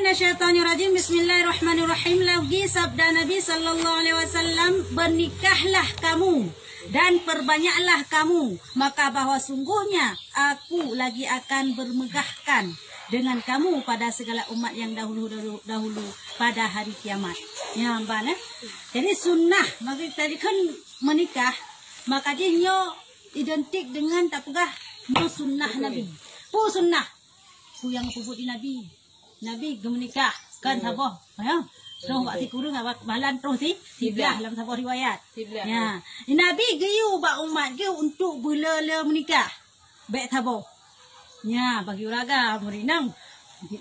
minasyaitonirrajim. Bismillahirrahmanirrahim. Lagi sabda Nabi sallallahu alaihi wasallam, bernikahlah kamu dan perbanyaklah kamu, maka bahwa sungguhnya aku lagi akan bermegahkan dengan kamu pada segala umat yang dahulu pada hari kiamat. Ya, Mbak. Jadi sunnah, maka tadi kan menikah, maka dia identik dengan tak pegah sunnah Nabi. Sunnah. Yang puput di Nabi. Nabi menikah kan sabah. Ya. Terus waktu kurung balan terus tiblah dalam sabah riwayat. Ya. Nabi giyu bak umat giyu untuk bela menikah. Baik sabah. Ya, bagi uraga murinang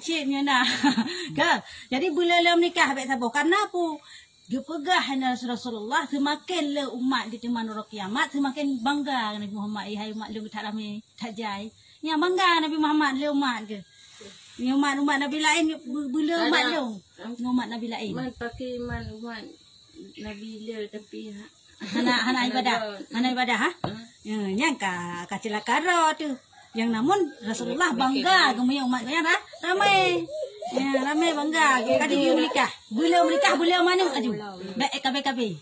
cipnya nah. Kan? Jadi bela menikah baik sabah. Karena apa? Dia pegah Rasulullah semakin le umat di tempat hari kiamat semakin bangga Nabi Muhammad. Hai umat le tak ramai tak jai. Ya bangga Nabi Muhammad le umat ke. Ni umat Nabi lain bila umat lu. Umat Nabi lain. Man pakai umat Nabi le tapi hana ibadah ha. Ya yang ka celaka tu. Yang namun Rasulullah bangga kemudian umat dia ramai. Ya ramai bangga kata dia menikah. Bila menikah bila mana aju. Baik kabe.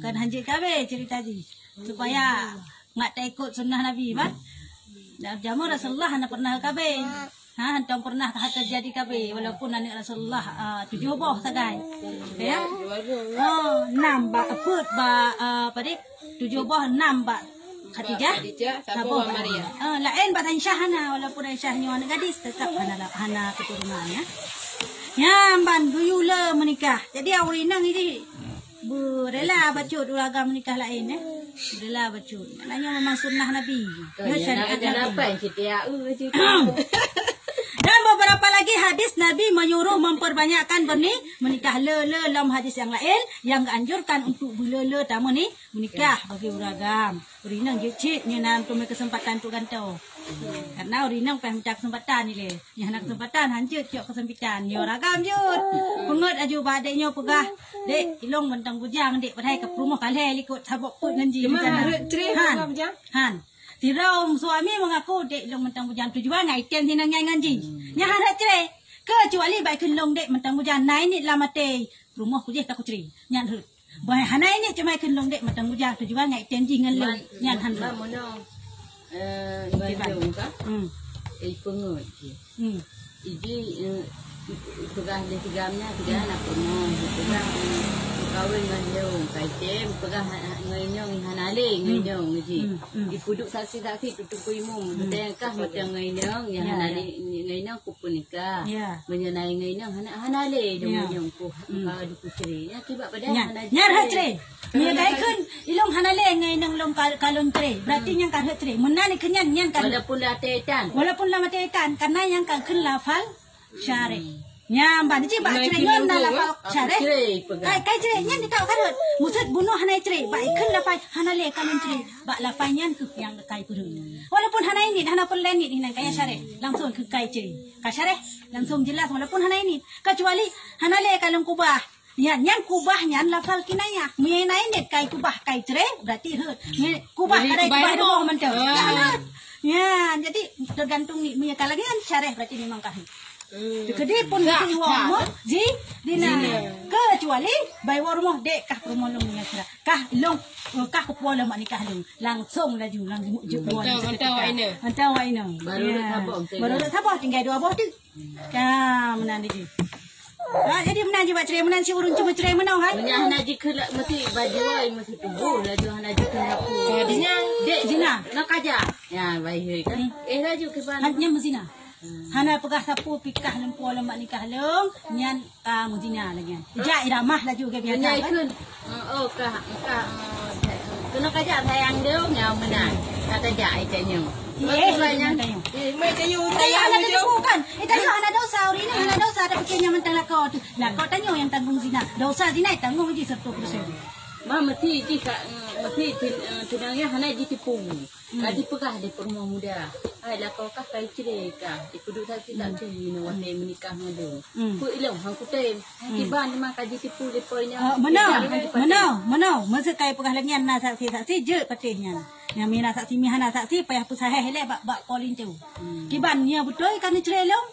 Kan hanjit kabe cerita ni. Supaya mak tak ikut sunnah Nabi kan. Jamu Rasulullah hana pernah kabe. Hantam pernah terjadi kabe walaupun anak Rasulullah 7 boh sagai. Ya. 6 ba aput ba apa dia? 7 boh 6 ba Khadijah Sabah Maria. Lain ba Aisyah hana walaupun Aisyah ni anak gadis tetap hana keturunannya. Ya ban duyula menikah. Jadi awrinang ini berela bacut agama menikah lain Berela bacut. Maknanya memang sunnah Nabi. Ya syariat Nabi. Dan beberapa lagi hadis Nabi menyuruh memperbanyakkan menikah dalam hadis yang lain yang anjurkan untuk bila tamu ni menikah bagi uragam. Urinang jecik ni nak ambil kesempatan tu gantau. Karena urinang pengen minta kesempatan ni le. Yang nak kesempatan hancur ciok kesempatan. Ni uragam jut. Pengut aju badainya pegah. Dek ilong mentang bujang dek padai ke rumah kalai ikut sabok put nganji. Han. Tirau suami mengaku dek long mentang bujang tujuan item hinang ngaji. Nya harap cerai. Kecuali baik kenlong dek mentang bujang nai ni lamate rumah kujih tak kuceri. Nyan hut. Bahai hanai ni cuma kenlong dek mentang bujang tujuan item jingan long. Nyan han. Mono. Bandung ka? Pengut. Iji pegah di tigamnya tiga anak penuh. Pegah kawin dengan nyong kaitem pegah nganyong hanale nganyong ji dipuduk saksi-saksi tutup imum betengkah beteng nganyong yang hanale nganyong ku nikah menyenai nganyong hanale nganyong ku du ceri ya tiba pada hanale nyar ha ceri dia kaikun ilong hanale nganyong long kalon ceri berarti yang kan ceri menani kenyan yang kan walaupun la tetan karena yang kan lafal syar'i. Nya mbak ni cik cerai ngon na lafal syar'i. Kai cerai nyan dikau karut. Musud bunuh hanai cerai. Ba ikun lafal hanale kalon cerai. Ba lafal nyan ke yang kai purun. Walaupun hanai ni hana pun lain ni hinan kaya syar'i. Langsung ke kai cerai. Ka syar'i langsung jelas walaupun hanai ni. Kecuali hanale kalon kubah. Nyan kubah nyan lafal kinaya. Mi nai ni kai kubah kai cerai berarti hut. Kubah ada kubah doh mentau. Ya, jadi tergantung mi kalau kan syar'i berarti memang kahit. Kedai pun itu rumah, dina kecuali bayi rumah dek kah rumah long yang kira kah long kah kuala mak nikah long langsung laju langsung jual. Antau aina. Baru sabah tinggal 2 boh tu. Ya menan dia. Jadi menan juga cerai menan si urun cuma cerai menau hai. Menan haji ke mesti baju ai mesti tubuh laju haji ke lapu. Jadinya dek zina nak aja. Ya baik kan. Laju ke ban. Hanya mezina. Hana pegah sapu pikah lempu lemak nikah long nyan ka muzina lagi. Ja iramah laju ke biasa kan. Oh kah kena kajak sayang dia nya menang. Kata ja itanya. Mai tayu tayang dia bukan. Tanya hana dosa urina hana dosa ada pikirnya mentang lakau tu. Lakau tanya yang tanggung zina. Dosa zina tanggung je 100%. Mesti jika mesti tunangnya hana ditipu. Kadi pegah di rumah muda. Ai lah kau kah kai cerai kah. Dipuduk saksi tak ceri no wanai menikah ngadu. Ku ilong hang ku tem. Tiban memang kaji tipu deponya. Menau. Masa kai pegah lagi na saksi je patihnya. Yang mina saksi mihana saksi payah pusaheh le bak polin tu. Kiban nya betul kan cerai long.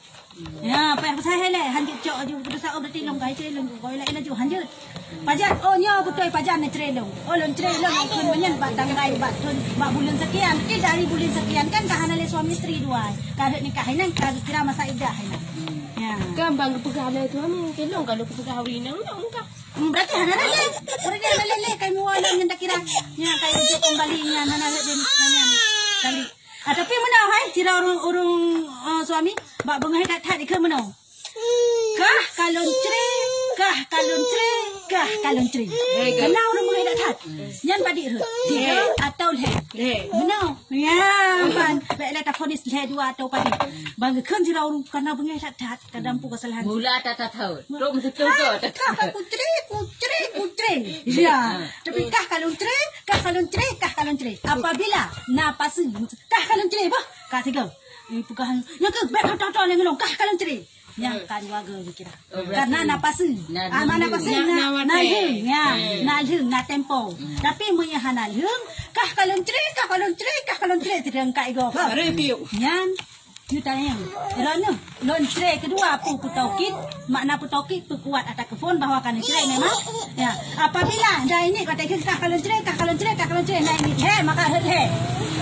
Ya, payah pusaheh le hanjit aju berusaha berarti long kai cerelong kau lain aju hanjut. Pajan oh nyo betul pajan ni cerelong. Oh lon cerelong kun menyen bat tanggai bat tun mak bulan sekian. Dari bulan sekian kan kahana le suami isteri dua. Kada nikah hinan kada kira masa iddah hinan. Ya. Kan bang pegah le tu amin kelong kalau pegah hari nang enggak. Berarti hana le. Orang le kai muala ngan kira. Ya kai ujuk kembali nya hana le den kali. Tapi mana hai tira orang suami bak bengai kat tak ke mana? Kah kalon ceri, kah kalon ceri, kah kalon ceri. Kenal orang bengai tak? Nyan padi re. Tiga atau le. Mana? Ya, pan. Baiklah tak fonis le dua atau padi. Bang kan tira orang kana bengai tak kadang pu kesalahan. Mula tak tahu. Rom betul ke? Kah putri. Ya. Tapi kah kalon ceri, kah kalon ceri, kah kalon ceri. Apabila napas kah kalon ceri bah? Kah tiga. Pukahan. Yang ke bet tak yang ngelong kah kalon ceri. Yang kan waga kira. Karena napas. Napas na hing ya. Na hing na tempo. Tapi mun yang hana hing kah kalon ceri, kah kalon ceri, kah kalon ceri tidak kai go. Review. Yan. You tanya, erana lon cerai kedua putaukit, makna putaukit kuat atas telefon bahawa kan cerai memang. Ya, apabila dah ini kata kah kalon cerai, nah ini maka he.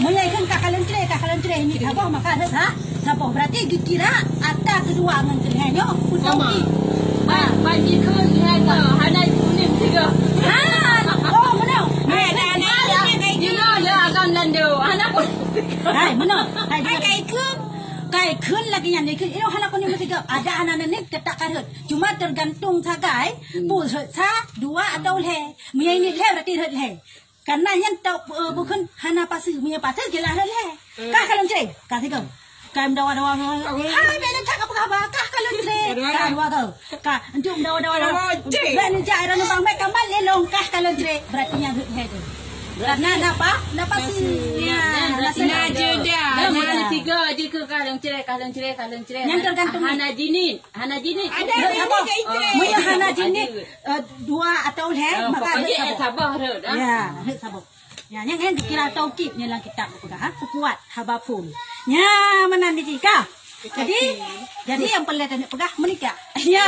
Menyaikan kah kalon cerai ini apa maka ha? Siapa berarti dikira atas kedua ngan cerainya putaukit. Pagi ke hana kuning tiga. Oh mana? Dia akan lando. Hana pun. Hai mana? Hai kai kun lagi yang ni kun ino hana kun yang tiga ada anak-anak ni ketak karut cuma tergantung sagai pul sa dua atau le mia ini le berarti le karena yang tahu bukan hana pasir mia pasir jelas le kah kalau cerai kah tiga kah dawa hai benda tak apa kah kalau cerai kah dua kah antum dawa benda cairan bang mek kambal lelong kah kalau cerai berarti yang le tu karena apa? Napa sih? Ya, rasanya aja dah. Mana tiga aja ke kalong cerai. Yang tergantung hana jinin. Ada apa? Mungkin hana jinin dua atau le maka ada sabar tu. Ya, sabar. Ya, yang dikira taukid ni lang kita pegang kuat habafun. Ya, mana ni jika? Jadi yang pelihatan pegang menikah. Ya,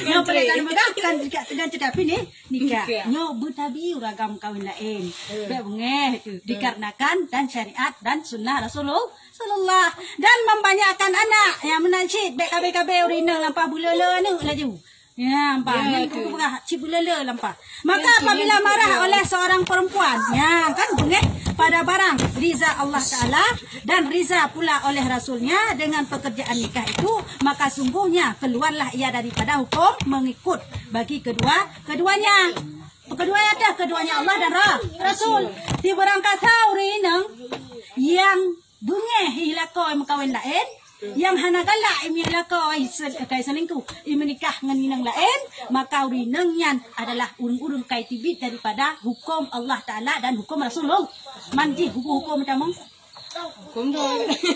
yang pelihatan pegang kan dengan tetapi ni nikah. Nyo butabi ragam kawin lain. Bengeh itu dikarenakan dan syariat dan sunnah Rasulullah dan membanyakkan anak yang menancit BKB urina lampah bulala ni laju. Ya, nampak. Ni pegang cibulala lampah. Maka apabila marah oleh seorang perempuan, ya kan bengeh pada barang riza Allah Ta'ala dan riza pula oleh Rasulnya dengan pekerjaan nikah itu, maka sungguhnya keluarlah ia daripada hukum mengikut bagi keduanya Allah dan Rasul. Di barang kata urinang yang bengeh hilakoi mengkawin lain, yang hana galak imi lakoi kai selingkuh imi nikah dengan inang lain, maka urinang yan adalah urung-urung kai tibit daripada hukum Allah Ta'ala dan hukum Rasulullah. Manji hukum macam mana? Hukum tu.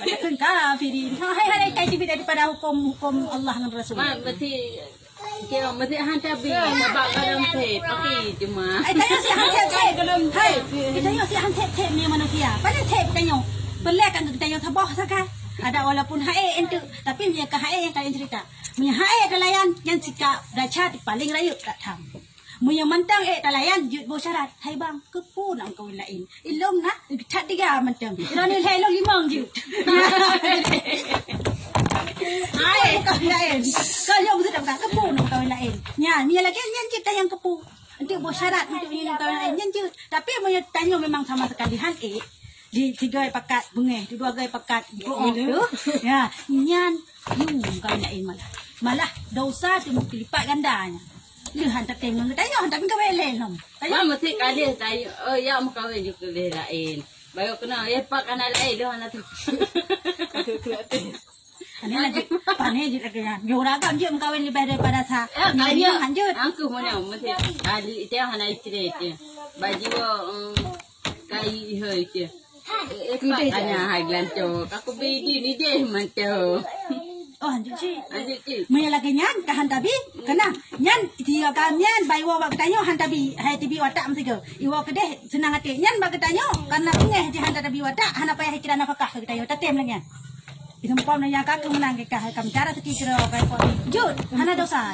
Katakan kafirin. Hai kai tibit daripada hukum Allah dan Rasul. Berarti kira mesti hantar bil mabak dalam teh pakai cuma. Tanya si hantar teh dalam teh. Tanya si hantar teh ni manusia. Pada teh tanya. Belak kan tanya sabah sakai. Ada walaupun hae ente tapi punya ke hae yang kalian cerita. Punya hae dalayan yang sikap dacat paling raya tak tham. Punya mantang dalayan jut bo syarat. Hai bang, kepu nak kawin lain. Ilom nak cat tiga mantang. Rani hello limang jut. Hai kawin lain. Kalau mesti tak kepu nak kawin lain. Nya, ni lagi yang cerita yang kepu. Untuk bo syarat untuk ini kawin lain yang jut. Tapi punya tanya memang sama sekali han di tiga pakat bengeh, dua gay pakat bohong tu. Ya, nyan kawin lain malah dosa tu lipat gandanya. Lu hantar tengok tanya hantar kawin lain nom. Tanya mesti kali tanya, oh ya mau kawin juga lain. Baru kena ya pak anak lain dah anak tu. Ani lagi pane je lagi. Yoragam je kawin lebih daripada sa. Tanya lanjut. Angku mana mesti kali itu anak isteri tu. Baju kai hoi tu. Hanya hai glanco. Aku bedi ni deh manco. Oh hanjut si. Maya lagi nyan kahan tabi. Kena nyan tiga kan nyan bai wa tanya han tabi hai tibi watak mesti ke. Iwa kedeh senang hati nyan bagi tanya karena ngeh je han tabi watak han apa yang kira nafkah kita yo tatem lagi. Itu pom nanya kakak menang ke kah kam cara teki kira kai pom. Jut, hana dosa.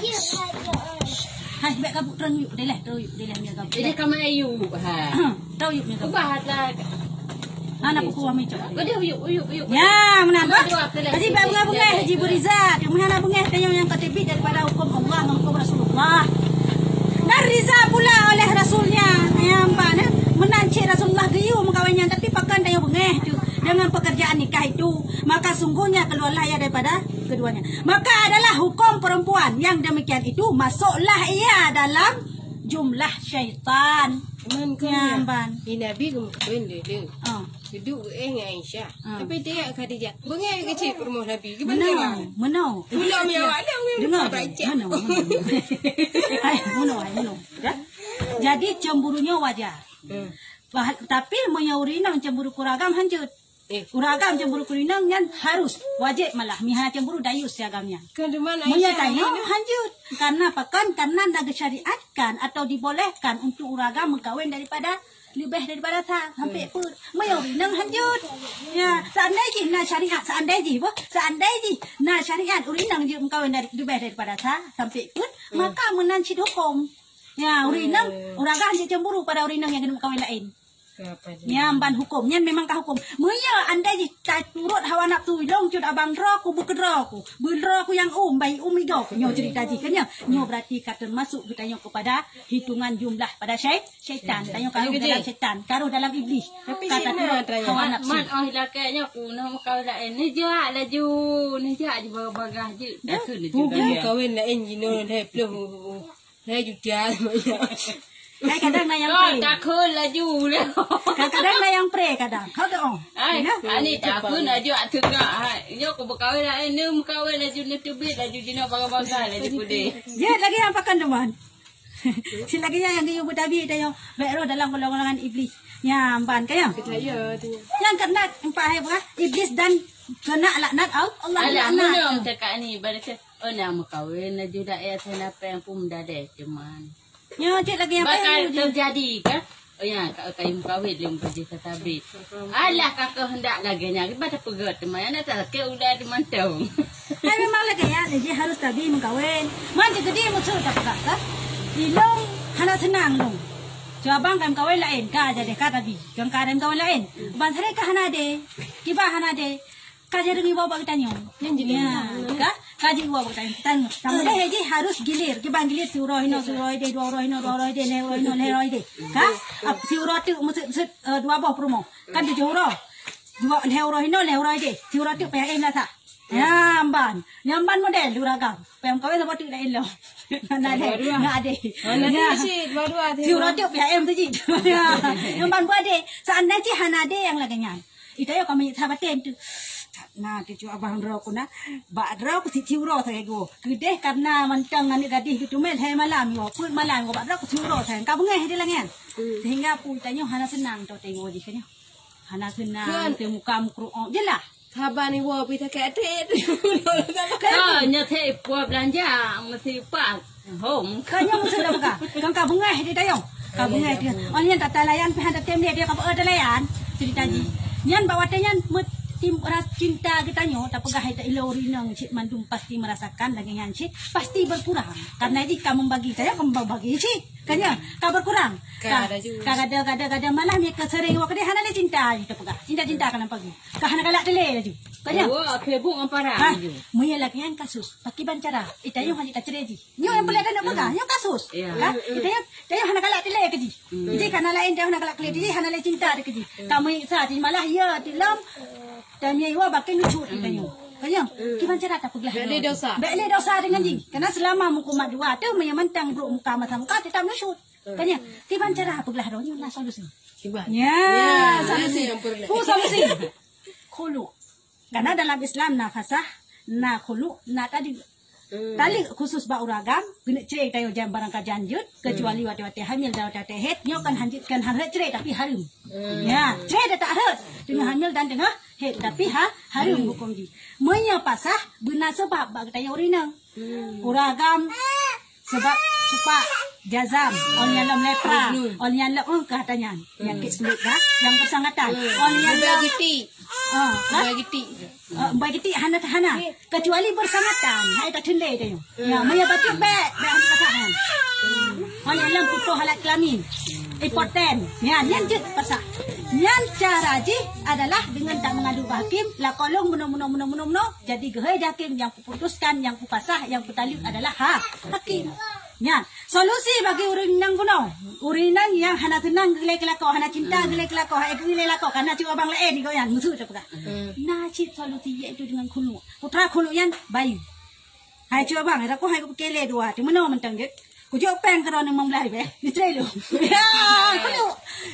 Hai, mek kabuk terang yuk, delah, yuk, delah mi kabuk. Jadi kamu ayu ha. Tau yuk mi kabuk. Bahatlah. Hana pukul kami cok. Kau dia yuk. Ya, menambah. Haji bunga-bunga, Haji Buriza. Yang mana bunga yang ketibit daripada hukum Allah dan hukum Rasulullah. Dan Riza pula oleh Rasulnya. Yang mana menancik Rasulullah geyu mengkawinnya, tapi pakan tanya bunga tu dengan pekerjaan nikah itu, maka sungguhnya keluarlah ia daripada keduanya. Maka adalah hukum perempuan yang demikian itu masuklah ia dalam jumlah syaitan. Nyamban. Nabi kemudian dia. Duduk dengan Aisyah. Tapi dia Khadijah. Bengai kecil rumah Nabi. Gimana? Menau. Belum yang ada dengar baca. Menau. Jadi cemburunya wajar. Tapi menyaurina cemburu kuragam hanjut. Uragam cemburu kurinang yang harus wajib malah mihana cemburu dayus siagamnya. Menyatanya hanjut karena pakan karena dah disyariatkan atau dibolehkan untuk uragam mengkawin daripada lebih daripada tak sampai pun meyarinang hanjut. Ya, seandainya na syariat seandainya na syariat urinang dia mengkawin dari lebih daripada tak sampai pun maka menanci hukum. Ya, urinang uragam dia cemburu pada urinang yang kena mengkawin lain. Nyamban hukumnya memangkah hukum. Muya anda tak turut hawa nafsu long cud abang roku bukan roku. Berroku yang bayi igo. Nyo cerita jikanya. Nyo berarti kata masuk kita nyo kepada hitungan jumlah pada syaitan. Tanyo karuh dalam syaitan, karuh dalam iblis. Kata turut hawa nafsu. Man oh lakanya aku nak kau lain. Nejak laju. Nejak je bagah je. Dah tu juga. Kawin lain jino dah belum. Dah judia semuanya. Kadang na yang pre. Takut laju dah. Kadang na yang pre kadang. Kau tu. Ani takut laju atengah. Nyo ko berkawin lah ni berkawin laju ni tebit laju dina bangga-bangga laju putih. Ya lagi yang pakan teman. Si lagi yang dia buat David dia berro dalam golongan iblis. Nyamban kaya. Yang kena empat iblis dan kena laknat Allah. Allah cakap ni berarti nak kawin laju dak ya saya apa yang pun dah ada cuman. Ya, cik lagi yang bakal terjadi kan? Oh ya, kayu kawin dia pergi tetabit. Alah kakak hendak lagi nyari pada pegat teman nak tak ke udah dimantau. Hai memang lagi ya, dia harus tabi mengkawin. Mana gede musuh tak pegat kan? Ilong hana senang dong. Jawabang kan kawin lain ka jadi ka tabi. Kan karen kawin lain. Bantre ka hana de. Kiba hana de. Kaji dengan bawa kita nyo. Ya, ka? Kaji bawa kita nyo. Tamu deh je harus gilir. Kita gilir surau ino de, dua roh ino de, lehoi de. Ka? Surau tu mesti dua bawah promo. Kan tujuh roh. Dua lehoi de. Surau tu payah em lah tak. Nyamban model duragam. Payah kau sama tu lain lo. Nggak ada. Surau tu payah em tu je. Nyamban buat de. Seandainya hana de yang laganya. Itu yo kami sahabatin tu. Nah, tu abang roko na, bak roko si tiuro saya go. Gede karena mancang ngani gadih gitu mel hai malam yo, pun malam go bak roko tiuro saya. Kau bengeh di langan. Sehingga pun tanya hana senang tu tengok jikanya. Hana senang tu muka mukru on jelah. Habani wo pita kat tet. Kau nyate puap belanja mesti pak home. Kanya mesti dah buka. Kan kau bengeh di tayong. Kau bengeh dia. Orang yang tak layan pihak tem dia kau ada layan. Cerita ji. Nyan bawa tanya tim cinta kita nyo tak pegah ita ilori nang cik mandum pasti merasakan lagi yang cik pasti berkurang karena jika membagi saya kamu bagi cik kanya kau berkurang kada malah ni kesering waktu hana le cinta kita pegah cinta kan pagi kahana galak dele laju kanya Facebook ampara muya lagi yang kasus pakai bancara ita yo hanya cerai ji nyo yang boleh ada pegah yang kasus kan ita yo hana galak dele keji jadi kana lain dia hana galak dele ji hana le cinta de keji kamu sa malah ya dalam dan dia iwa bakin lucu katanya. Kanya, gimana cara tak pegelah? Beli dosa dengan ji. Karena selama mukumat dua tu menyamantang bro muka mata muka tetap lucu. Kanya, gimana cara pegelah rohnya nak solusi? Ya, solusi. Solusi. Khulu. Karena dalam Islam nafasah, na khulu, na tadi tali khusus ba uragam, guna cerai tayo jam barang kajanjut, kecuali wati-wati hamil dan wati head, nyo kan hanjutkan harat cerai tapi harum. Ya, cerai tak harat dengan hamil dan dengan head tapi harum hukum di. Menya pasah benar sebab bagi tayo urinang. Uragam sebab supa jazam, on yang lam lepra, on yang lam katanya, yang kesulit dah, yang persangatan, on yang lam bagiti hana kecuali bersangatan, hai tak cendai dia. Ya, maya batik bek pasahan. On yang lam putuh halat kelamin. Important. Ya, yang jet pasal. Yang cara ji adalah dengan tak mengadu hakim, la kolong meno jadi gehai hakim yang putuskan, yang pasah, yang talib adalah hakim. Ya, solusi bagi urinan kuno. Urinan yang hana tenang gelai kelako, hana cinta gelai kelako, gelai kelako karena cuba bang lain ni kau yang musuh tu pula. Nah, cip solusi iaitu dengan kulu. Putra kulu yang bayu. Hai cuba bang, aku hai aku kele dua, tu meno mentang je. Kujok peng kerana membelah be, dicerelo. Ya, kulu.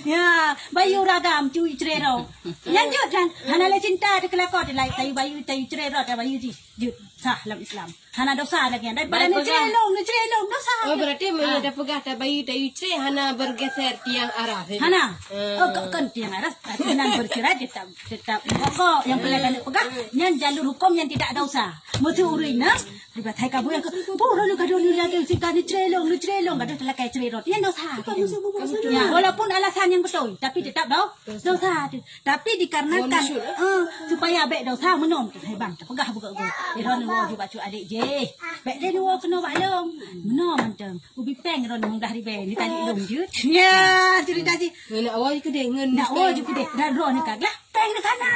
Ya, bayu ragam cuy cerelo. Yang jut kan, hana le cinta de kelako de lai tayu bayu tayu cerelo de bayu ji. Jut sah dalam Islam. Hana dosa lagi daripada ni cerelo dosa. Oh, berarti mana dah pegah tak bayu tayu cere hana bergeser tiang arah. Hana. Oh, kan tiang arah. Hana bercerai tetap pokok yang pelakon pegah yang jalur hukum yang tidak dosa. Mesti urina ribat hai kabu yang pura lu kadon lagi sikan ni cerelo kadon telah kai cerelo. Yang dosa. Ya, walaupun alasan yang betul tapi tetap dosa. Tapi dikarenakan supaya baik dosa menom hai bang tak pegah buka gua. Iron wo ju bacu adik je. Baik dia wo kena baklong. Menom macam ubi peng ron mengdah ribe ni tadi long je. Ya, cerita ji. Nak awal ke deh ngen. Nak wo ju ke deh dah ron ni kaglah. Peng ni kana.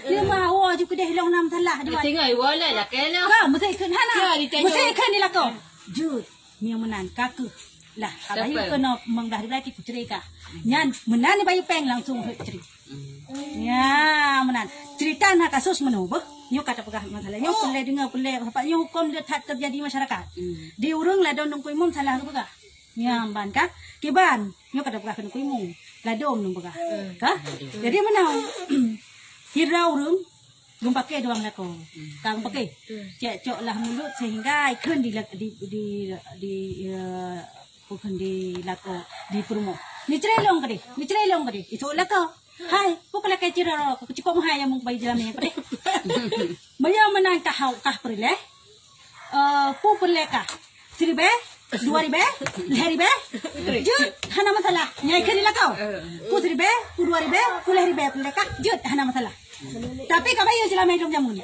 Dia mau wo ju ke deh long nam salah dia. Tengok wala lah kena. Kau mesti ikut hana. Mesti ikut ni lah kau. Jut. Ni menan kaku. Lah, bayu kena mengdah ribe ti cerita. Nyan menan bayu peng langsung cerita. Ya, menan. Cerita nak kasus menubah. Nyo kata pegah masalah. Nyo pulai dengar pulai apa nyo hukum dia tak terjadi masyarakat. Di urang ladon nang kuimum salah tu pegah. Ya, ban ka? Kiban. Nyo kata pegah kena kuimum. Ladon nang pegah. Ka? Jadi mana? Hira urang belum pakai doang lako. Kang pakai. Cek lah mulut sehingga ikun di bukan di lako di promo. Ni cerelong kadi. Itu lako. Hai, kau kalau kaya cerita, kau cukup mahal yang mungkin jalan ni, kau. Bayar menang kah perle, pu perle kah, 1,000, 2,000, 5,000, jut, hana masalah, nyai kerilah kau, pu 1,000, pu 2,000, pu 5,000 perle kah, jut, hana masalah. Tapi kau bayar jalan macam jamu ni.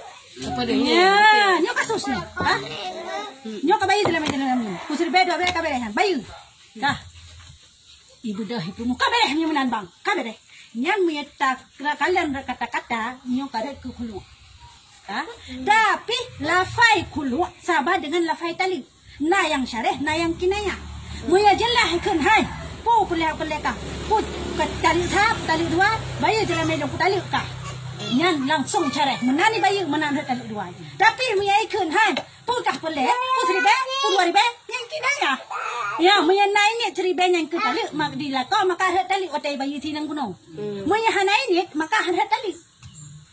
Ya, nyok kasus ni, nyok kau bayar jalan ni, pu 1,000, 2,000 kau bayar, bayar, kah, ibu dah ibu muka bayar ni menan bang, kau bayar. Yang menyata kalian kata-kata nyok ada ke keluar. Tapi lafai keluar sama dengan lafai talib. Na yang syarih, na yang kinayah. Muya jelah ikun hai. Pu pelak kah. Pu talib sab, talib dua, bayu jelah melong talib kah. Nyan langsung syarih. Menani bayu menan talib dua. Tapi muya ikun hai. Pu kah pelak, pu 1,000, pu 2,000 yang kinayah. Ya, muya naik ni 1,000 yang ke talib mak dilakau maka harap talib watai bayu tinang gunung. Muya hanai ni maka harap talib.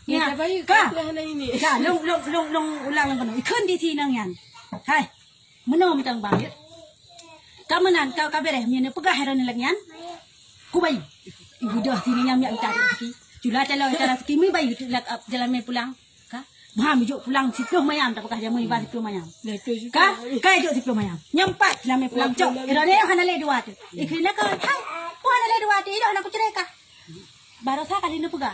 Ya, kah? Ya, long ulang gunung. Ikun di tinang yan. Hai, menom tang bang. Kamanan kau kabereh muya pegah heron lagi yan. Ku bayu. Ibu dah tinang yang tak ada lagi. Jula calon cara kimi bayu jalan mai pulang. Maham juk pulang 10 mayam tak pegah jamu ibad 10 mayam. Kah? Kai juk 10 mayam. Nyampat lame pulang cok. Ira dia hana le dua tu. Ikhina ka. Hai. Ku hana le dua tu. Ira nak ku cerai kah? Baru sa kali nu pegah.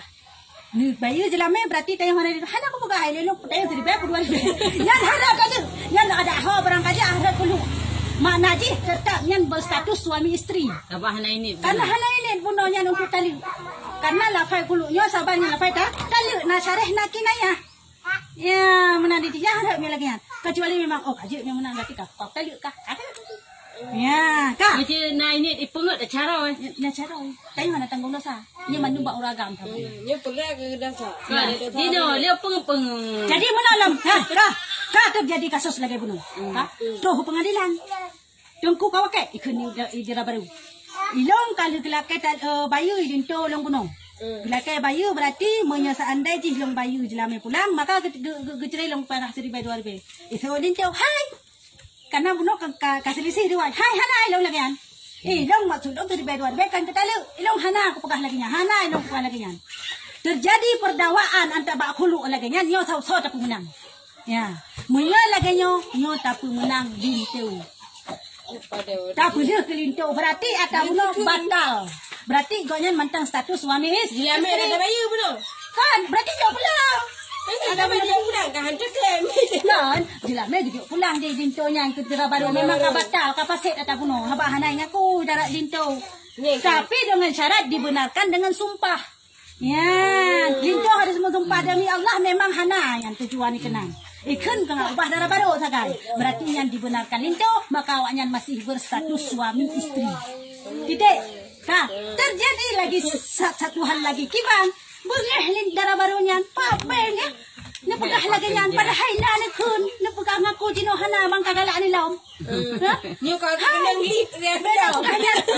Ni bayu jelame berarti tayang hana le. Hana ku pegah le lu tayang 1,000 ku 2,000. Yan hana ka tu. Yan ada ha barang kaja ahrat pelu. Mak Najih tetap yang berstatus suami isteri. Apa hana ini? Karena hana ini pundonya untuk talib. Karena lafai kulunya sabarnya lafai tak talib na syarih na kinayah. Ya, mana di dia harap dia lagi kan. Kecuali memang kaji yang mana berarti kah? Kau talib kah? Ya, kah? Macam na ini dipengut dah cara. Na cara. Tapi mana tanggung dosa. Ini manubak uragam tu. Ini perlu ke dosa. Dino, dia peng. Jadi menolong. Kah terjadi kasus lagi bunuh. Kah? Tuh pengadilan. Tungku kau pakai ikun ijrah baru. Ilong kalau kelakai bayu dinto long bunuh. Kelakai bayu berarti seandai jih long bayu jelame pulang maka gecerai long panah 1,000 2,000. Itu dinto hai. Karena bunuh kaselisih dua. Hai hana ilong lagi kan. Ilong maksud long 1,000 2,000 kan kita lu. Ilong hana aku pegah lagi nya. Hana ilong pegah lagi nya. Terjadi perdawaan antara bak khulu lagi nya nyo so tapi menang. Ya. Muya lagi nyo tapi menang dinto. Tak boleh kelintuk. Berarti atau bunuh batal. Berarti gonya mentang status suami istri. Dilame ada bayi betul. Kan, berarti jauh pulang. Ada bayi pulang kan hantu klaim. Kan, dilame jauh pulang di lintonya yang kedera baru memang batal kapasit atau bunuh. Haba hanai ngaku darat linto. Tapi dengan syarat dibenarkan dengan sumpah. Ya, linto harus mensumpah demi Allah memang hana yang tujuan kenang. Ikan kena ubah darah baru sakai. Berarti yang dibenarkan linto, maka awaknya masih berstatus suami istri. Titik. Nah, terjadi lagi satu hal lagi. Kibang, bengeh darah barunya. Papeng ya. Napegah lagi yan. Padahal na nakun. Napegah ngaku jinohana. Mang kagala ni laom. Niyo ka kanang lit.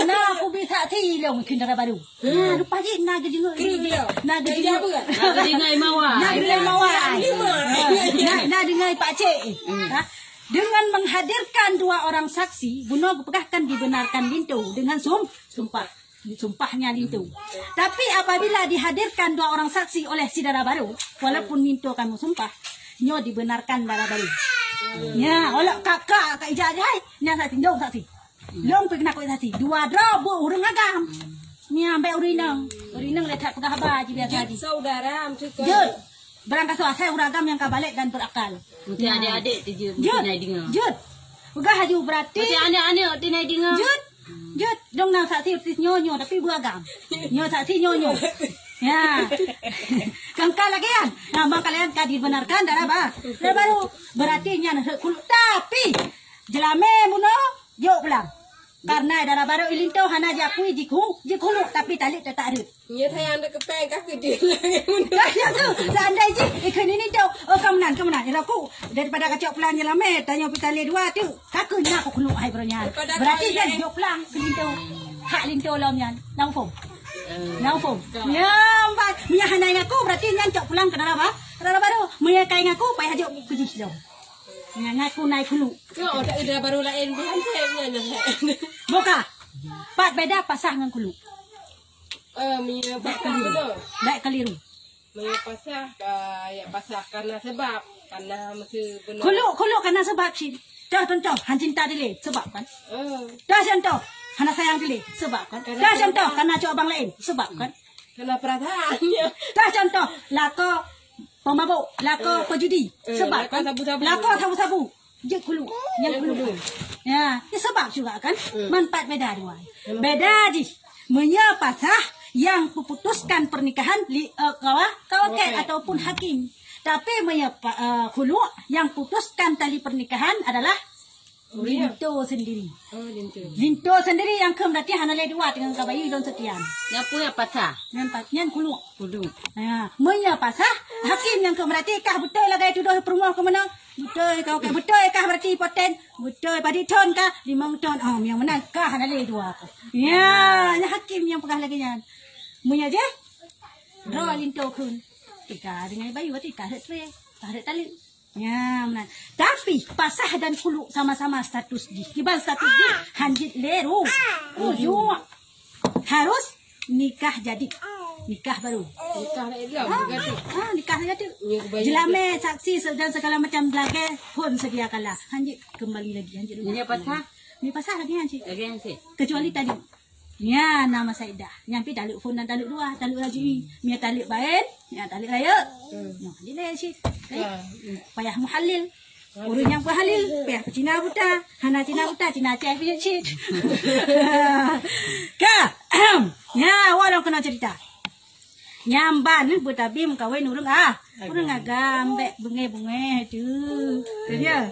Nah, aku bisa tilong ikan darah baru. Lupa je. Naga jengok. Naga jengok. Naga dengai mawar. Naga dengai mawar. Naga dengai pakcik. Dengan menghadirkan dua orang saksi, bunuh pegahkan dibenarkan lintu dengan sumpah. Sumpahnya lintu. Tapi apabila dihadirkan dua orang saksi oleh si darah baru, walaupun lintu kamu sumpah, nyo dibenarkan darah baru. Ya, oleh kakak ijazah, hai, nya saksi, dong saksi. Long pergi nak saksi. Dua draw urang agam. Nya ambil urinang letak pegah habar je biasa. Saudara, maksudnya. Jud. Berangkat suasai uragam yang kabalik dan berakal. Mesti adik-adik tu je tinai dengar. Jud. Pegah haju berarti. Mesti anak-anak tinai dengar. Jud. Dong nang saksi nyonyo tapi beragam. Nyo saksi nyonyo. Ya. Kangkal lagi kan. Nah, bang kalian kan dibenarkan darah bah. Darah baru berarti nya kulut tapi jelame bunuh jauh pulang. Karena darah baru ilinto hana jakui jikulu tapi tali tak ada. Nya saya anda kepeng kaki dia. Kaya tu, seandai je ikan ini tu, oh kemenan. Aku daripada kacau pulang jelame, tanya pitali dua tu, kakunya aku kulu hai beronyan. Berarti dia jauh pulang kelinto, hak linto lomnya, naufum. Ya, mbak, punya hana aku berarti nyan jauh pulang ke darah baru, punya kain aku payah jauh kejis dong. Ngaku naik kulu. Kau dah baru lain bukan saya. Boka, pat beda pasah dengan kulu. Minyak pasah betul. Baik keliru. Minyak pasah, ya pasah karena sebab karena masih benar. Kulu karena sebab sih. Dah contoh, han cinta dile sebab kan. Dah contoh, hana sayang dile sebab kan. Dah contoh, karena cowok abang lain sebab kan. Karena perasaannya. Dah contoh, lako pemabuk, lako pejudi sebab kan. Lako sabu-sabu. Je kulu, yang kulu. Ya, ini sebab juga kan. Manfaat beda dua. Beda je. Menyapasah yang memutuskan pernikahan kawaket ataupun hakim. Tapi khulu yang putuskan tali pernikahan adalah linto sendiri. Linto sendiri yang berarti hana le dua dengan kabayu don setian. Yang punya pasah. Yang khulu. Ya, menyapasah hakim yang berarti kah betul lagai tu dah perumah ke mana? Betul kau ke betul kah berarti poten? Betul pada ton kah 5 ton. Oh, yang mana kah hana le dua. Ya, hakim yang pegah lagi nya. Munya je. Draw linto kun. Tika dengan bayu berarti tak ada tre, tak ada tali. Ya, benar. Tapi pasah dan khulu sama-sama status di. Kibal status di hanjit leru. Ujung. Harus nikah jadi. Nikah baru. Nikah jadi. Jelame saksi dan segala macam belakang pun sediakanlah. Hanjit kembali lagi hanjit. Ini pasah. Ini pasah lagi hanjit. Lagi. Kecuali tadi. Ya, nama Saidah. Nyampi taluk phone dan taluk dua, taluk lagi. Mia taluk bain, mia taluk raya. Noh, dia sih. Payah muhalil. Urun yang muhalil, payah Cina buta, hana Cina buta, Cina cai punya cik. Ka. Ya, walau kena cerita. Nyamban betabim kawin urung urung agam bek bunge tu. Ya.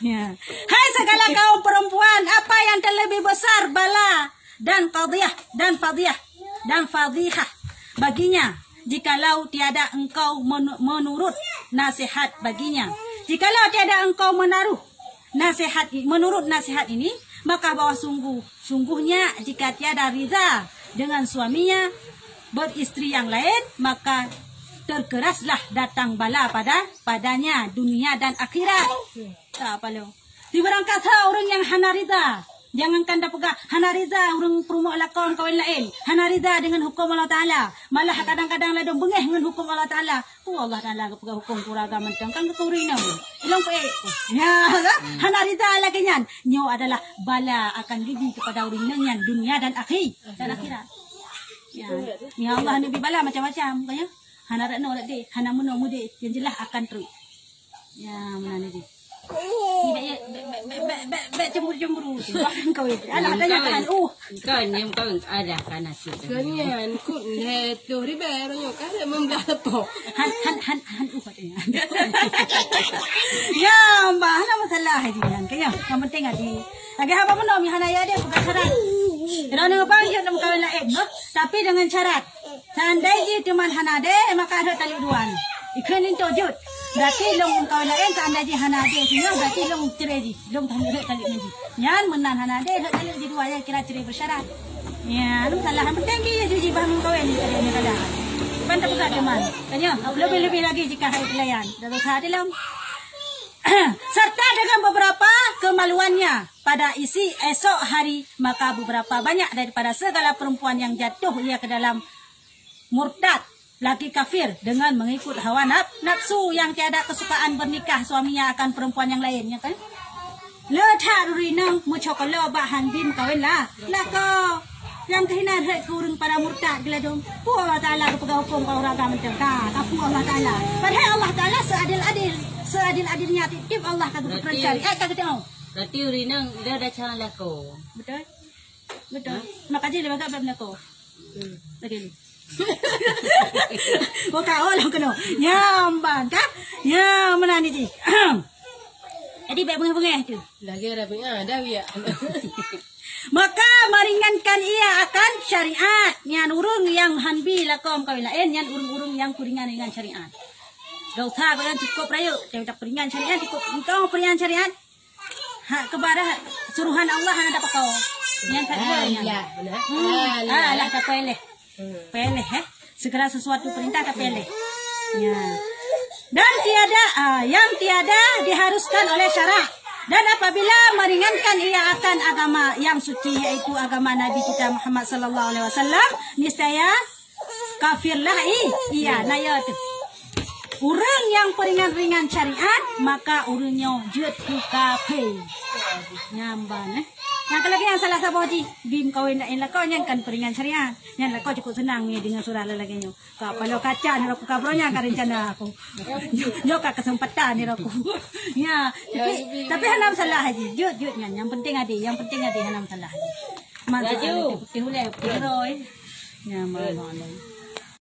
Ya. Hai segala kaum perempuan, apa yang terlebih besar bala dan fadhihah baginya jikalau tiada engkau menurut nasihat baginya. Jikalau tiada engkau menurut nasihat ini, maka bahwa sungguhnya jika tiada riza dengan suaminya beristri yang lain, maka terkeraslah datang bala padanya dunia dan akhirat. Tak apa lo. Di barang kata orang yang hana riza, jangan kanda pegah hana riza urang perumah lakon kawan lain. Hana riza dengan hukum Allah Taala. Malah kadang-kadang ladong bengeh dengan hukum Allah Taala. Pu Allah Taala ke hukum kuraga mentang kan keturina mo. Ilang pe. Ya, hanari Taala kenyan. Nyo adalah bala akan diberi kepada urinang yang dunia dan akhirat. Ya, ya Allah nabi bala macam-macam kaya. Hanara no de, hanamun no de, yang jelas akan terus. Ya, mana ni dia. Tidak cemburu. Kau itu. Alah tanya kan. Kau ni kau ada kan nasi. Kalian kut tu riba orang kan membapo. Han katanya. Ya, mbah, ana masalah dia. Kaya, yang penting adi. Lagi apa pun mi hanaya dia bukan syarat. Kalau nak apa dia nak kawin lain, tapi dengan syarat. Seandainya cuma hanade maka ada tali duan. Ikan itu jut. Berarti long kawin lain seandainya hanade tinggal berarti long cerai ji. Long tali nanti. Nyan menan hanade tali di dua ya kira cerai bersyarat. Ya, lu salah penting dia ji bangun kawin ni tadi ni kada. Bantah buka teman. Tanya, lebih-lebih lagi jika hari pelayan. Dalam hari dalam serta dengan beberapa kemaluannya pada isi esok hari, maka beberapa banyak daripada segala perempuan yang jatuh ia ke dalam murtad lagi kafir dengan mengikut hawa nafsu yang tiada kesukaan bernikah suaminya akan perempuan yang lain, ya kan? Letak rinang mucokolo bahan bim kawin lah ko yang kehinan hak kurung pada murtad gila dong. Pu Allah Taala berpegang hukum kau raga macam kan? Apu Allah Taala. Padahal Allah Taala seadil-adilnya titip Allah kagak percaya. Kagak tahu. Berarti urinang dia ada cara lako. Betul. Maka je lembaga bab ko. Lagi. Kau tahu lah kena. Nyambang kan? Ya mana ni ji. Jadi baik bengah-bengah tu. Lagi ada bengah dah ya. Maka meringankan ia akan syariat. Nyan urung yang hanbi lakom kawin lain. Nyan urung-urung yang kuringan dengan syariat. Gak usah kalian cukup raya. Dia tak peringan syariat. Kau peringan syariat. Kepada suruhan Allah hanya dapat kau. Yang tak boleh. Alah tak peleh. Peleh segala sesuatu perintah tak peleh. Ya. Dan yang tiada diharuskan oleh syarak. Dan apabila meringankan ia akan agama yang suci yaitu agama Nabi kita Muhammad sallallahu alaihi wasallam, niscaya kafirlah ia naya tu. Orang yang peringan-ringan syariat maka orangnya jut kafir. Nyamban Yang kelagi yang salah sabo ji bim kawin lain lah kau yang kan peringan syariat. Yang lah kau cukup senang ni dengan surah lelaginya. Kau kalau kaca ni aku kabronya kan rencana aku. Nyoka kesempatan ni aku. Ya, tapi hanam salah haji. Jut yang penting ada hanam salah haji. Maju. Putih hulai putih roy. Ya malam.